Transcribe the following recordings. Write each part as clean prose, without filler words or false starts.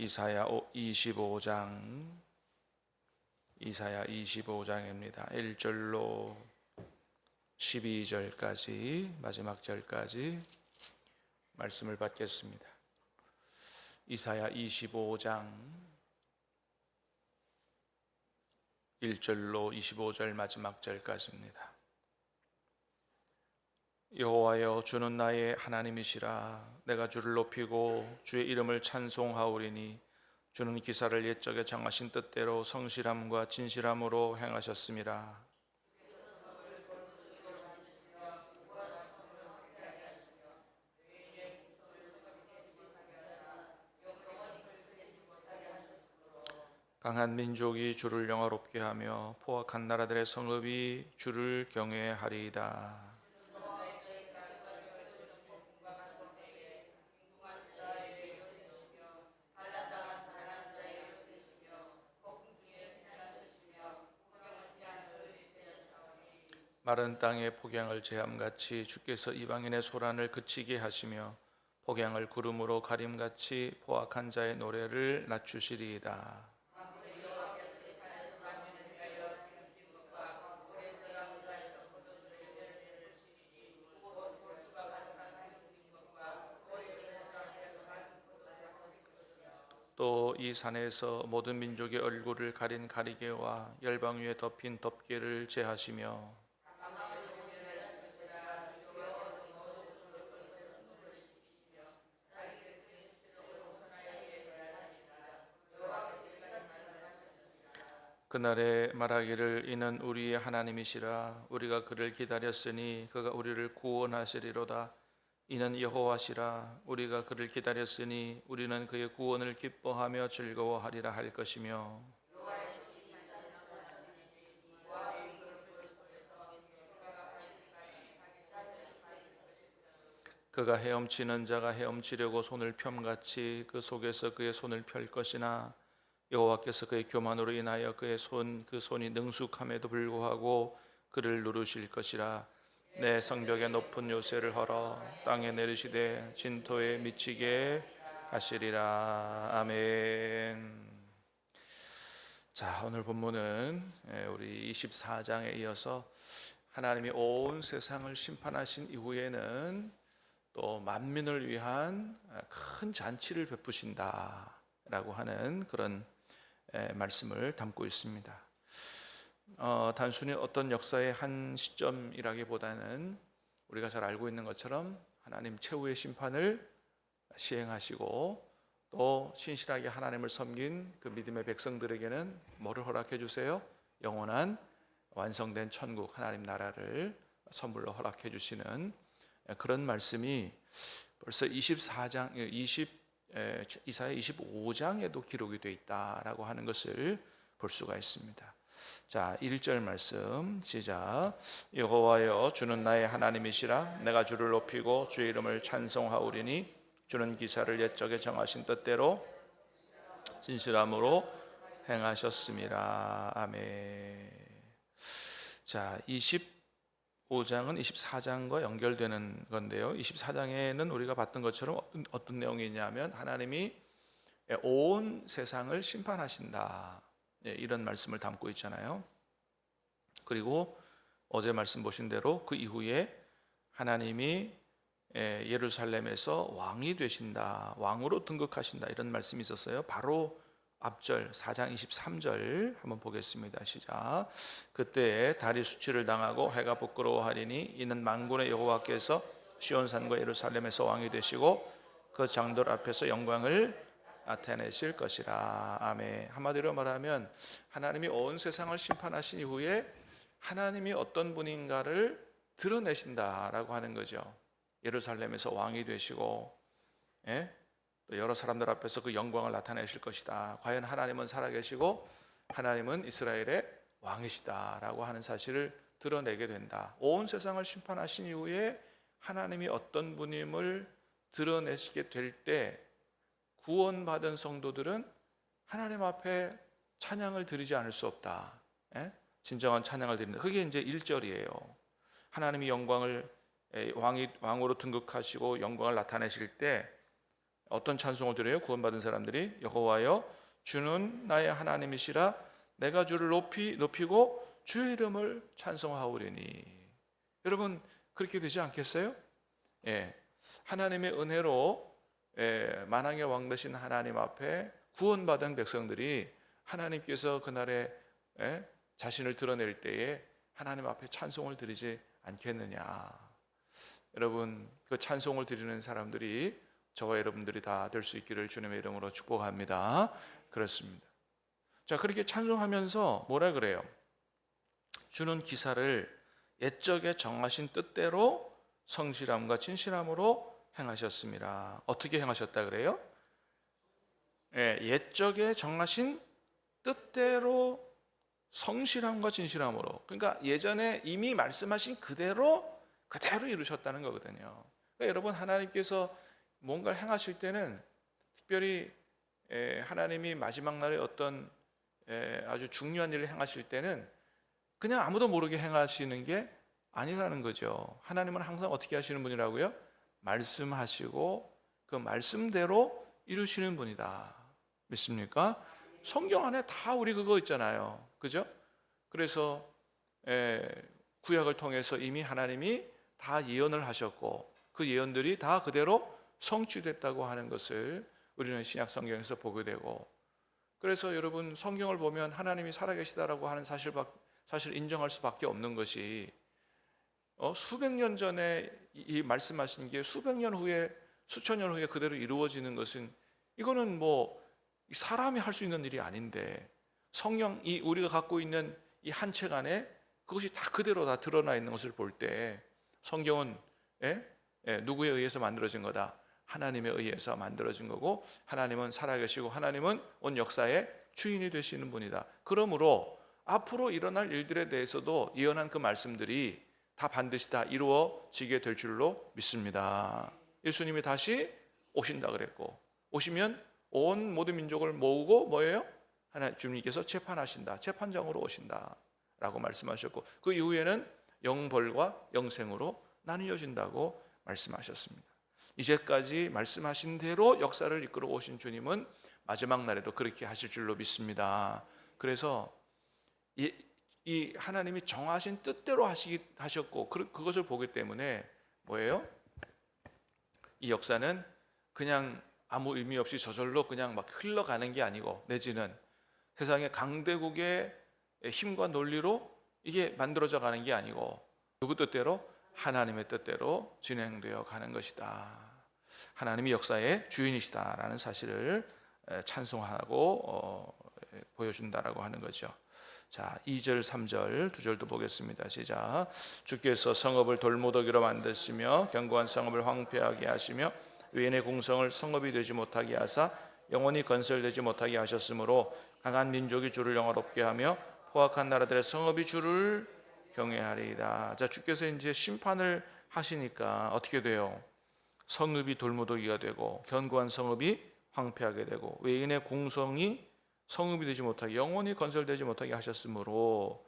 이사야 25장 이사야 25장입니다. 1절로 12절까지 마지막 절까지 말씀을 받겠습니다. 이사야 25장 1절로 25절 마지막 절까지입니다. 여호와여, 주는 나의 하나님이시라. 내가 주를 높이고 주의 이름을 찬송하오리니 주는 기사를 옛적에 정하신 뜻대로 성실함과 진실함으로 행하셨음이라. 강한 민족이 주를 영화롭게 하며 포악한 나라들의 성읍이 주를 경외하리이다. 마른 땅에 폭양을 제함같이 주께서 이방인의 소란을 그치게 하시며 폭양을 구름으로 가림같이 포악한 자의 노래를 낮추시리이다. 또 이 산에서 모든 민족의 얼굴을 가린 가리개와 열방 위에 덮인 덮개를 제하시며 그날에 말하기를 이는 우리의 하나님이시라. 우리가 그를 기다렸으니 그가 우리를 구원하시리로다. 이는 여호와시라. 우리가 그를 기다렸으니 우리는 그의 구원을 기뻐하며 즐거워하리라 할 것이며 그가 헤엄치는 자가 헤엄치려고 손을 켬같이 그 속에서 그의 손을 펼 것이나 여호와께서 그의 교만으로 인하여 그 손이 능숙함에도 불구하고 그를 누르실 것이라. 내 성벽의 높은 요새를 헐어 땅에 내리시되 진토에 미치게 하시리라. 아멘. 자, 오늘 본문은 우리 24장에 이어서 하나님이 온 세상을 심판하신 이후에는 또 만민을 위한 큰 잔치를 베푸신다라고 하는 그런 말씀을 담고 있습니다. 단순히 어떤 역사의 한 시점이라기보다는 우리가 잘 알고 있는 것처럼 하나님 최후의 심판을 시행하시고 또 신실하게 하나님을 섬긴 그 믿음의 백성들에게는 뭐를 허락해 주세요? 영원한 완성된 천국 하나님 나라를 선물로 허락해 주시는 그런 말씀이 벌써 이사야 25장에도 기록이 되어 있다라고 하는 것을 볼 수가 있습니다. 자, 1절 말씀 시작. 여호와여, 주는 나의 하나님이시라. 내가 주를 높이고 주의 이름을 찬송하오리니 주는 기사를 옛적에 정하신 뜻대로 진실함으로 행하셨음이라. 아멘. 자, 25장은 24장과 연결되는 건데요. 24장에는 우리가 봤던 것처럼 어떤 내용이 있냐면 하나님이 온 세상을 심판하신다, 이런 말씀을 담고 있잖아요. 그리고 어제 말씀 보신 대로 그 이후에 하나님이 예루살렘에서 왕이 되신다, 왕으로 등극하신다, 이런 말씀이 있었어요. 바로 앞절 4장 23절 한번 보겠습니다. 시작. 그때 달이 수치를 당하고 해가 부끄러워하리니 이는 만군의 여호와께서 시온산과 예루살렘에서 왕이 되시고 그 장돌 앞에서 영광을 나타내실 것이라. 아멘. 한마디로 말하면 하나님이 온 세상을 심판하신 이후에 하나님이 어떤 분인가를 드러내신다라고 하는 거죠. 예루살렘에서 왕이 되시고 또 여러 사람들 앞에서 그 영광을 나타내실 것이다. 과연 하나님은 살아계시고 하나님은 이스라엘의 왕이시다라고 하는 사실을 드러내게 된다. 온 세상을 심판하신 이후에 하나님이 어떤 분임을 드러내시게 될 때 구원받은 성도들은 하나님 앞에 찬양을 드리지 않을 수 없다. 진정한 찬양을 드린다. 그게 이제 1절이에요. 하나님이 영광을 왕으로 등극하시고 영광을 나타내실 때 어떤 찬송을 드려요? 구원받은 사람들이 여호와여 주는 나의 하나님이시라 내가 주를 높이고 주의 이름을 찬송하오리니. 여러분 그렇게 되지 않겠어요? 예, 하나님의 은혜로 만왕의 왕 되신 하나님 앞에 구원받은 백성들이 하나님께서 그날에 자신을 드러낼 때에 하나님 앞에 찬송을 드리지 않겠느냐. 여러분 그 찬송을 드리는 사람들이 저와 여러분들이 다 될 수 있기를 주님의 이름으로 축복합니다. 그렇습니다. 자, 그렇게 찬송하면서 뭐라 그래요? 주는 기사를 옛적에 정하신 뜻대로 성실함과 진실함으로 행하셨습니다. 어떻게 행하셨다 그래요? 옛적에 정하신 뜻대로 성실함과 진실함으로. 그러니까 예전에 이미 말씀하신 그대로 이루셨다는 거거든요. 그러니까 여러분 하나님께서 뭔가를 행하실 때는 특별히 하나님이 마지막 날에 어떤 아주 중요한 일을 행하실 때는 그냥 아무도 모르게 행하시는 게 아니라는 거죠. 하나님은 항상 어떻게 하시는 분이라고요? 말씀하시고 그 말씀대로 이루시는 분이다. 믿습니까? 성경 안에 다 우리 그거 있잖아요. 그죠? 그래서 구약을 통해서 이미 하나님이 다 예언을 하셨고 그 예언들이 다 그대로 성취됐다고 하는 것을 우리는 신약 성경에서 보게 되고, 그래서 여러분 성경을 보면 하나님이 살아계시다라고 하는 사실 인정할 수밖에 없는 것이 수백 년 전에 이 말씀하신 게 수백 년 후에 수천 년 후에 그대로 이루어지는 것은 이거는 뭐 사람이 할 수 있는 일이 아닌데 성령 이 우리가 갖고 있는 이 한 책 안에 그것이 다 그대로 다 드러나 있는 것을 볼 때 성경은 누구에 의해서 만들어진 거다? 하나님에 의해서 만들어진 거고 하나님은 살아계시고 하나님은 온 역사의 주인이 되시는 분이다. 그러므로 앞으로 일어날 일들에 대해서도 예언한 그 말씀들이 다 반드시 다 이루어지게 될 줄로 믿습니다. 예수님이 다시 오신다 그랬고 오시면 온 모든 민족을 모으고 뭐예요? 주님께서 재판하신다. 재판장으로 오신다 라고 말씀하셨고 그 이후에는 영벌과 영생으로 나뉘어진다고 말씀하셨습니다. 이제까지 말씀하신 대로 역사를 이끌어 오신 주님은 마지막 날에도 그렇게 하실 줄로 믿습니다. 그래서 이 하나님이 정하신 뜻대로 하셨고 그것을 보기 때문에 뭐예요? 이 역사는 그냥 아무 의미 없이 저절로 그냥 막 흘러가는 게 아니고 내지는 세상의 강대국의 힘과 논리로 이게 만들어져 가는 게 아니고 누구 뜻대로? 하나님의 뜻대로 진행되어 가는 것이다. 하나님이 역사의 주인이시다라는 사실을 찬송하고 보여준다라고 하는 거죠. 자, 2절, 3절 두 절도 보겠습니다. 시작. 주께서 성읍을 돌무더기로 만드시며 견고한 성읍을 황폐하게 하시며 외인의 공성을 성읍이 되지 못하게 하사 영원히 건설되지 못하게 하셨으므로 강한 민족이 주를 영화롭게 하며 포악한 나라들의 성읍이 주를 경외하리이다. 자, 주께서 이제 심판을 하시니까 어떻게 돼요? 성읍이 돌무더기가 되고 견고한 성읍이 황폐하게 되고 외인의 궁성이 성읍이 되지 못하게 영원히 건설되지 못하게 하셨으므로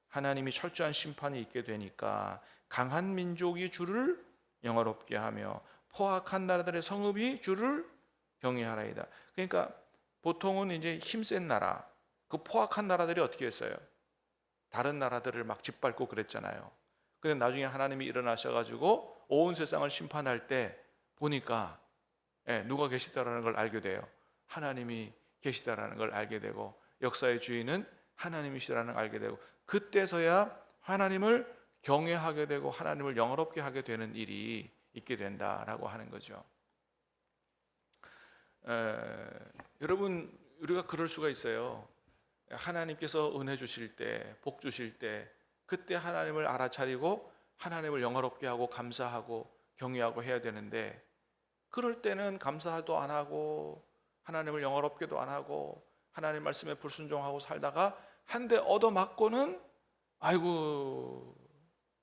하나님이 철저한 심판이 있게 되니까 강한 민족이 주를 영화롭게 하며 포악한 나라들의 성읍이 주를 경외하라이다. 그러니까 보통은 이제 힘센 나라, 그 포악한 나라들이 어떻게 했어요? 다른 나라들을 막 짓밟고 그랬잖아요. 근데 나중에 하나님이 일어나셔가지고 온 세상을 심판할 때 보니까 누가 계시다라는 걸 알게 돼요. 하나님이 계시다라는 걸 알게 되고 역사의 주인은 하나님이시라는 걸 알게 되고 그때서야 하나님을 경외하게 되고 하나님을 영화롭게 하게 되는 일이 있게 된다라고 하는 거죠. 여러분 우리가 그럴 수가 있어요. 하나님께서 은혜 주실 때, 복 주실 때 그때 하나님을 알아차리고 하나님을 영화롭게 하고 감사하고 경외하고 해야 되는데 그럴 때는 감사도 안 하고 하나님을 영화롭게도 안 하고 하나님 말씀에 불순종하고 살다가 한 대 얻어맞고는 아이고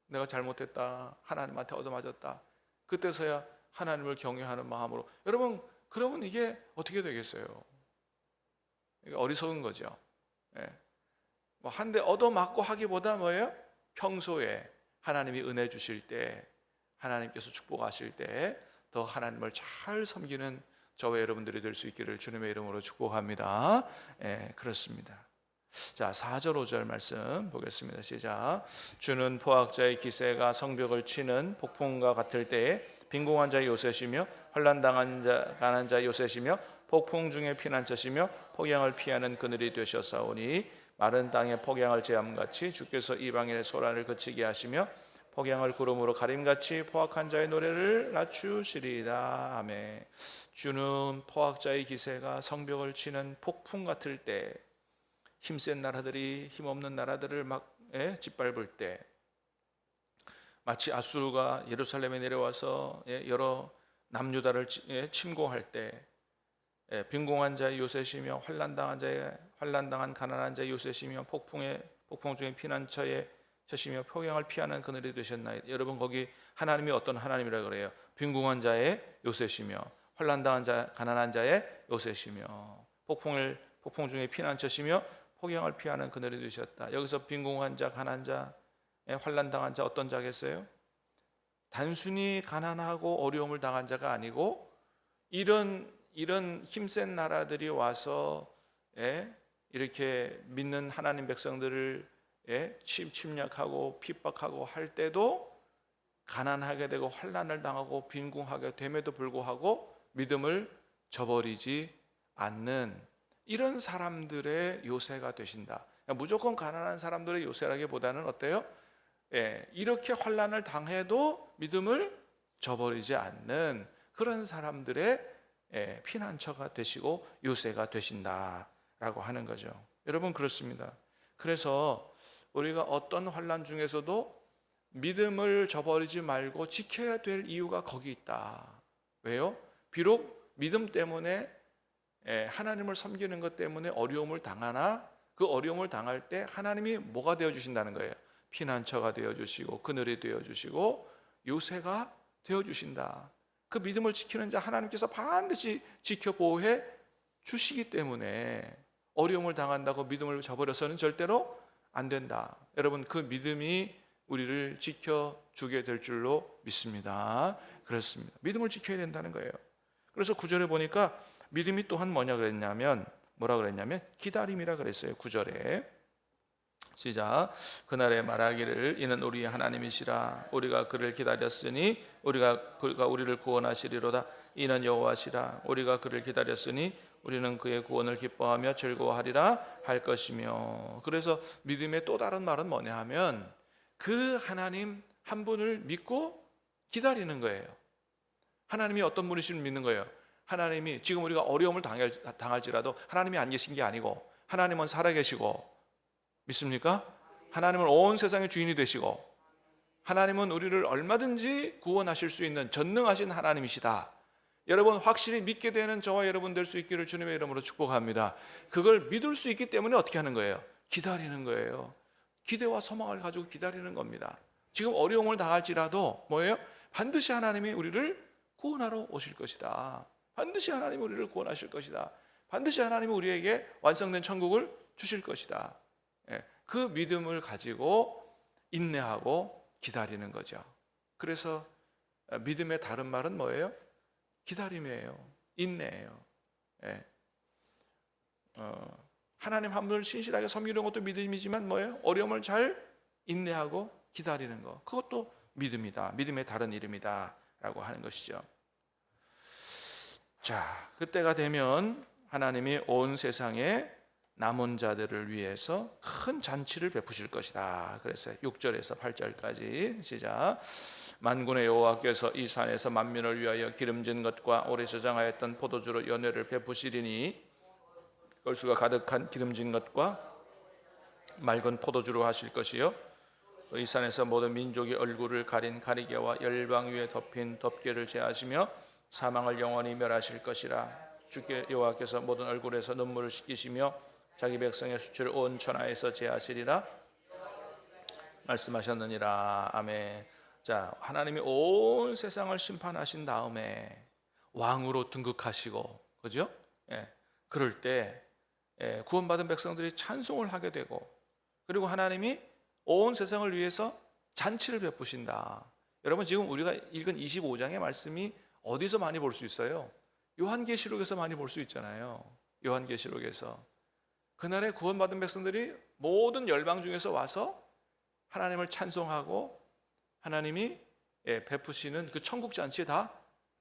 내가 잘못했다, 하나님한테 얻어맞았다. 그때서야 하나님을 경외하는 마음으로 여러분 그러면 이게 어떻게 되겠어요? 어리석은 거죠. 뭐 한 대 얻어맞고 하기보다 뭐예요? 평소에 하나님이 은혜 주실 때 하나님께서 축복하실 때 더 하나님을 잘 섬기는 저와 여러분들이 될 수 있기를 주님의 이름으로 축복합니다. 그렇습니다. 자, 4절 5절 말씀 보겠습니다. 시작. 주는 포악자의 기세가 성벽을 치는 폭풍과 같을 때에 빈궁한 자의 요새시며 환난당한 자 가난 자의 요새시며 폭풍 중에 피난처시며 폭양을 피하는 그늘이 되셨사오니 마른 땅에 폭양을 제함같이 주께서 이방인의 소란을 그치게 하시며 폭양을 구름으로 가림같이 포악한 자의 노래를 낮추시리이다. 아멘. 주는 포악자의 기세가 성벽을 치는 폭풍 같을 때, 힘센 나라들이 힘없는 나라들을 막 짓밟을 때, 마치 아수르가 예루살렘에 내려와서 여러 남유다를 침공할 때, 빈궁한 자의 요새시며 환난당한 가난한 자의 요새시며 폭풍 중에 피난처에 서시며 폭양을 피하는 그늘이 되셨나이다. 여러분, 거기 하나님이 어떤 하나님이라 그래요? 빈궁한 자의 요새시며 환난당한 자 가난한 자의 요새시며 폭풍 중에 피난처시며 폭양을 피하는 그늘이 되셨다. 여기서 빈궁한 자, 가난한 자, 환난당한 자 어떤 자겠어요? 단순히 가난하고 어려움을 당한 자가 아니고 이런 힘센 나라들이 와서 이렇게 믿는 하나님 백성들을 침략하고 핍박하고 할 때도 가난하게 되고 환난을 당하고 빈궁하게 됨에도 불구하고 믿음을 저버리지 않는 이런 사람들의 요새가 되신다. 무조건 가난한 사람들의 요새라기보다는 어때요? 이렇게 환난을 당해도 믿음을 저버리지 않는 그런 사람들의 피난처가 되시고 요새가 되신다라고 하는 거죠. 여러분, 그렇습니다. 그래서 우리가 어떤 환난 중에서도 믿음을 저버리지 말고 지켜야 될 이유가 거기 있다. 왜요? 비록 믿음 때문에 하나님을 섬기는 것 때문에 어려움을 당하나 그 어려움을 당할 때 하나님이 뭐가 되어주신다는 거예요? 피난처가 되어주시고 그늘이 되어주시고 요새가 되어주신다. 그 믿음을 지키는 자 하나님께서 반드시 지켜 보호해 주시기 때문에 어려움을 당한다고 믿음을 저버려서는 절대로 안 된다. 여러분, 그 믿음이 우리를 지켜주게 될 줄로 믿습니다. 그렇습니다. 믿음을 지켜야 된다는 거예요. 그래서 9절에 보니까 믿음이 또한 뭐라 그랬냐면 기다림이라 그랬어요. 9절에 시작. 그날에 말하기를 이는 우리 하나님이시라. 우리가 그를 기다렸으니 그가 우리를 구원하시리로다. 이는 여호와시라. 우리가 그를 기다렸으니 우리는 그의 구원을 기뻐하며 즐거워하리라 할 것이며. 그래서 믿음의 또 다른 말은 뭐냐 하면 그 하나님 한 분을 믿고 기다리는 거예요. 하나님이 어떤 분이신지 믿는 거예요. 하나님이 지금 우리가 어려움을 당할지라도 하나님이 안 계신 게 아니고 하나님은 살아계시고, 믿습니까? 하나님은 온 세상의 주인이 되시고 하나님은 우리를 얼마든지 구원하실 수 있는 전능하신 하나님이시다. 여러분, 확실히 믿게 되는 저와 여러분 될 수 있기를 주님의 이름으로 축복합니다. 그걸 믿을 수 있기 때문에 어떻게 하는 거예요? 기다리는 거예요. 기대와 소망을 가지고 기다리는 겁니다. 지금 어려움을 당할지라도 뭐예요? 반드시 하나님이 우리를 구원하러 오실 것이다. 반드시 하나님이 우리를 구원하실 것이다. 반드시 하나님이 우리에게 완성된 천국을 주실 것이다. 그 믿음을 가지고 인내하고 기다리는 거죠. 그래서 믿음의 다른 말은 뭐예요? 기다림이에요. 인내예요. 하나님 한 분을 신실하게 섬기는 것도 믿음이지만 뭐예요? 어려움을 잘 인내하고 기다리는 것, 그것도 믿음이다. 믿음의 다른 이름이다 라고 하는 것이죠. 자, 그때가 되면 하나님이 온 세상에 남은 자들을 위해서 큰 잔치를 베푸실 것이다. 그래서 6절에서 8절까지 시작. 만군의 여호와께서 이 산에서 만민을 위하여 기름진 것과 오래 저장하였던 포도주로 연회를 베푸시리니 걸수가 가득한 기름진 것과 맑은 포도주로 하실 것이요 이 산에서 모든 민족의 얼굴을 가린 가리개와 열방 위에 덮인 덮개를 제하시며 사망을 영원히 멸하실 것이라. 주께 여호와께서 모든 얼굴에서 눈물을 씻기시며 자기 백성의 수치를 온 천하에서 제하시리라 말씀하셨느니라. 아멘. 자, 하나님이 온 세상을 심판하신 다음에 왕으로 등극하시고, 그죠? 그럴 때 구원받은 백성들이 찬송을 하게 되고, 그리고 하나님이 온 세상을 위해서 잔치를 베푸신다. 여러분, 지금 우리가 읽은 25장의 말씀이 어디서 많이 볼 수 있어요? 요한계시록에서 많이 볼 수 있잖아요. 요한계시록에서 그날에 구원받은 백성들이 모든 열방 중에서 와서 하나님을 찬송하고 하나님이 베푸시는 그 천국 잔치에 다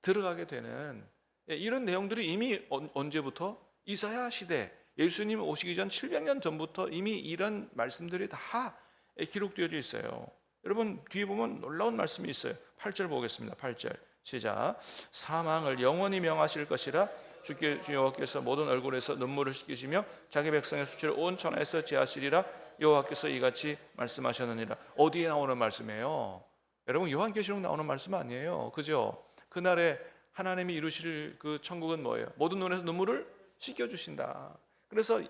들어가게 되는 이런 내용들이 이미 언제부터 이사야 시대 예수님 오시기 전 700년 전부터 이미 이런 말씀들이 다 기록되어 있어요. 여러분 뒤에 보면 놀라운 말씀이 있어요. 8절 보겠습니다. 8절 시작. 사망을 영원히 명하실 것이라 주께 여호와께서 모든 얼굴에서 눈물을 씻기시며 자기 백성의 수치를 온 천하에서 제하시리라 여호와께서 이같이 말씀하셨느니라. 어디에 나오는 말씀이에요? 여러분 요한계시록 나오는 말씀 아니에요. 그죠? 그날에 하나님이 이루실 그 천국은 뭐예요? 모든 눈에서 눈물을 씻겨주신다. 그래서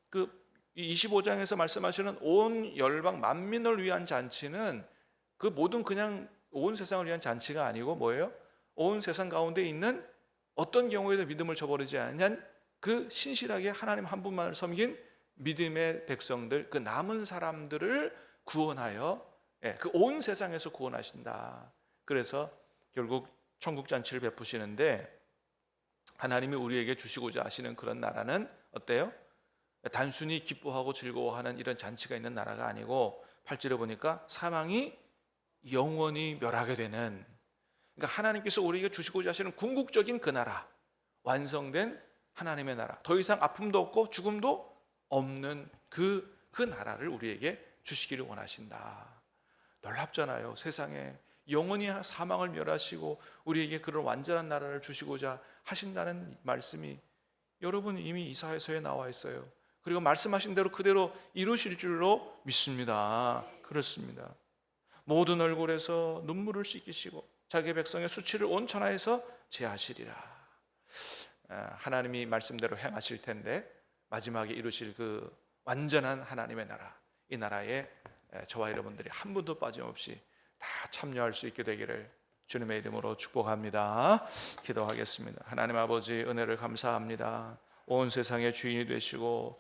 그 25장에서 말씀하시는 온 열방 만민을 위한 잔치는 그 모든 그냥 온 세상을 위한 잔치가 아니고 뭐예요? 온 세상 가운데 있는 어떤 경우에도 믿음을 저버리지 않는 그 신실하게 하나님 한 분만을 섬긴 믿음의 백성들, 그 남은 사람들을 구원하여 그 온 세상에서 구원하신다. 그래서 결국 천국 잔치를 베푸시는데 하나님이 우리에게 주시고자 하시는 그런 나라는 어때요? 단순히 기뻐하고 즐거워하는 이런 잔치가 있는 나라가 아니고 8절에 보니까 사망이 영원히 멸하게 되는, 그러니까 하나님께서 우리에게 주시고자 하시는 궁극적인 그 나라, 완성된 하나님의 나라, 더 이상 아픔도 없고 죽음도 없는 그 나라를 우리에게 주시기를 원하신다. 놀랍잖아요. 세상에 영원히 사망을 멸하시고 우리에게 그런 완전한 나라를 주시고자 하신다는 말씀이 여러분 이미 이사야서에 나와 있어요. 그리고 말씀하신 대로 그대로 이루실 줄로 믿습니다. 그렇습니다. 모든 얼굴에서 눈물을 씻기시고 자기 백성의 수치를 온 천하에서 제하시리라. 하나님이 말씀대로 행하실 텐데 마지막에 이루실 그 완전한 하나님의 나라, 이 나라에 저와 여러분들이 한 분도 빠짐없이 다 참여할 수 있게 되기를 주님의 이름으로 축복합니다. 기도하겠습니다. 하나님 아버지 은혜를 감사합니다. 온 세상의 주인이 되시고